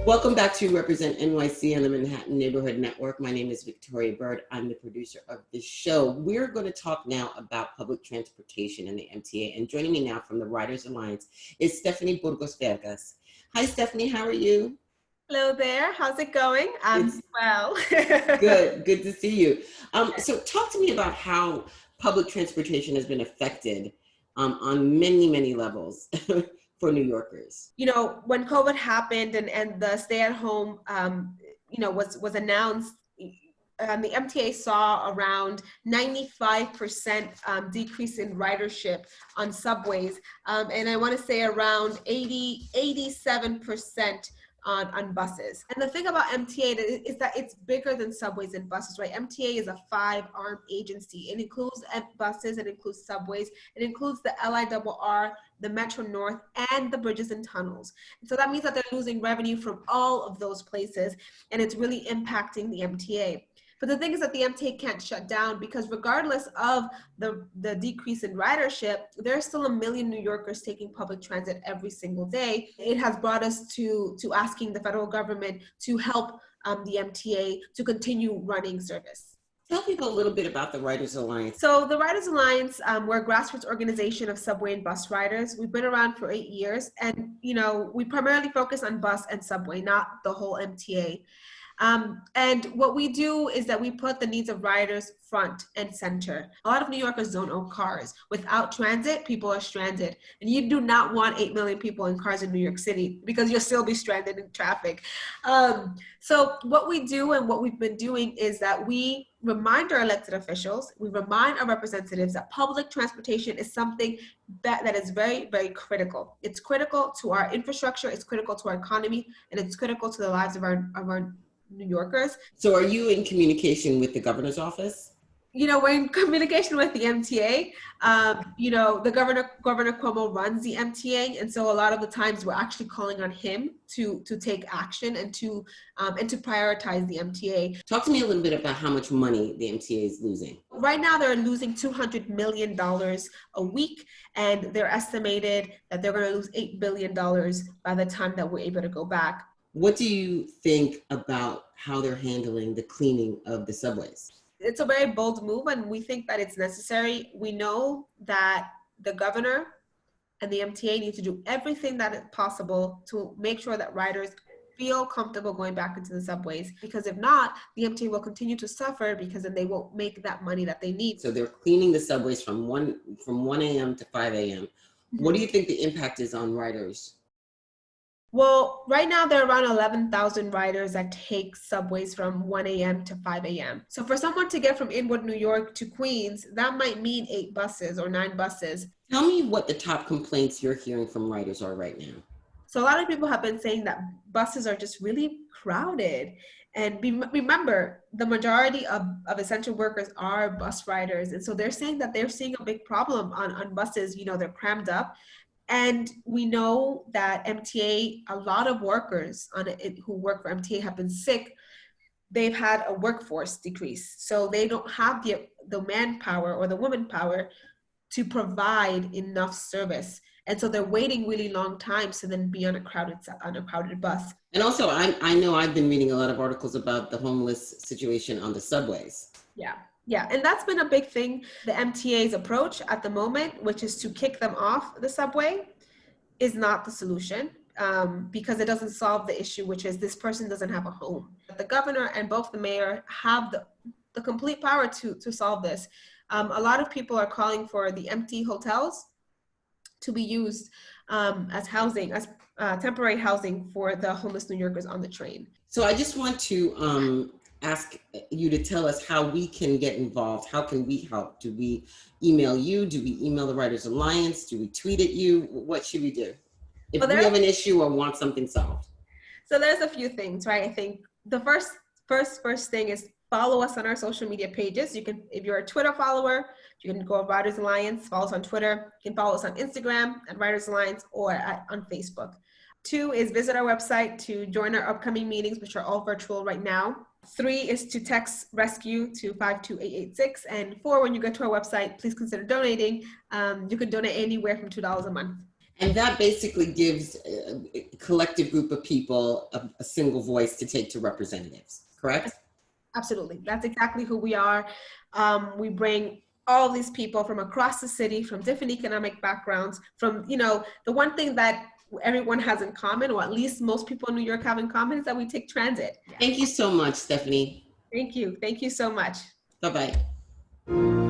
Welcome back to Represent NYC on the Manhattan Neighborhood Network. My name is Victoria Bert. I'm the producer of this show. We're going to talk now about public transportation and the MTA. And joining me now from the Riders Alliance is Stephanie Burgos-Veras. Hi, Stephanie. How are you? Hello there. How's it going? I'm well. Good to see you. So talk to me about how public transportation has been affected on many levels for New Yorkers. You know, when COVID happened and the stay-at-home, was announced, the MTA saw around 95% decrease in ridership on subways, and I want to say around 87% on buses. And the thing about MTA is that it's bigger than subways and buses, right? MTA is a 5-arm agency. It includes buses, it includes subways, it includes the LIRR, the Metro North, and the bridges and tunnels. And so that means that they're losing revenue from all of those places, and it's really impacting the MTA. But the thing is that the MTA can't shut down, because regardless of the decrease in ridership, there's still 1 million New Yorkers taking public transit every single day. It has brought us to asking the federal government to help the MTA to continue running service. Tell people a little bit about the Riders Alliance. So the Riders Alliance, we're a grassroots organization of subway and bus riders. We've been around for 8 years, and we primarily focus on bus and subway, not the whole MTA. And what we do is that we put the needs of riders front and center. A lot of New Yorkers don't own cars. Without transit, people are stranded. And you do not want 8 million people in cars in New York City, because you'll still be stranded in traffic. So what we do and what we've been doing is that we remind our elected officials, we remind our representatives that public transportation is something that is very, very critical. It's critical to our infrastructure, it's critical to our economy, and it's critical to the lives of our New Yorkers. So are you in communication with the governor's office? We're in communication with the MTA. The Governor Cuomo runs the MTA, and so a lot of the times we're actually calling on him to take action and to prioritize the MTA. Talk to me a little bit about how much money the MTA is losing. Right now, they're losing $200 million a week, and they're estimated that they're going to lose $8 billion by the time that we're able to go back. What do you think about how they're handling the cleaning of the subways? It's a very bold move, and we think that it's necessary. We know that the governor and the MTA need to do everything that is possible to make sure that riders feel comfortable going back into the subways, because if not, the MTA will continue to suffer, because then they won't make that money that they need. So they're cleaning the subways from 1 a.m. to 5 a.m. What do you think the impact is on riders? Well, right now there are around 11,000 riders that take subways from 1 a.m. to 5 a.m. So for someone to get from Inwood, New York to Queens, that might mean 8 buses or 9 buses. Tell me what the top complaints you're hearing from riders are right now. So a lot of people have been saying that buses are just really crowded. And remember, the majority of essential workers are bus riders. And so they're saying that they're seeing a big problem on buses. They're crammed up. And we know that MTA, a lot of workers who work for MTA have been sick. They've had a workforce decrease. So they don't have the manpower or the woman power to provide enough service. And so they're waiting really long times to then be on a crowded bus. And also, I know I've been reading a lot of articles about the homeless situation on the subways. Yeah, and that's been a big thing. The MTA's approach at the moment, which is to kick them off the subway, is not the solution, because it doesn't solve the issue, which is this person doesn't have a home. The governor and both the mayor have the complete power to solve this. A lot of people are calling for the empty hotels to be used as housing, as temporary housing for the homeless New Yorkers on the train. So I just want to ask you to tell us how we can get involved. How can we help? Do we email you? Do we email the Writers Alliance? Do we tweet at you? What should we do if we have an issue or want something solved? So there's a few things, right? I think the first thing is follow us on our social media pages. You can, if you're a Twitter follower, you can go to Writers Alliance, follow us on Twitter. You can follow us on Instagram at Writers Alliance or on Facebook. 2 is visit our website to join our upcoming meetings, which are all virtual right now. 3 is to text RESCUE to 52886. And 4, when you go to our website, please consider donating. You can donate anywhere from $2 a month. And that basically collective group of people, a single voice to take to representatives, correct? Absolutely. That's exactly who we are. We bring all these people from across the city, from different economic backgrounds, from, you know, the one thing that everyone has in common, or at least most people in New York have in common, is that we take transit. Thank you so much, Stephanie. Thank you. Thank you so much. Bye-bye.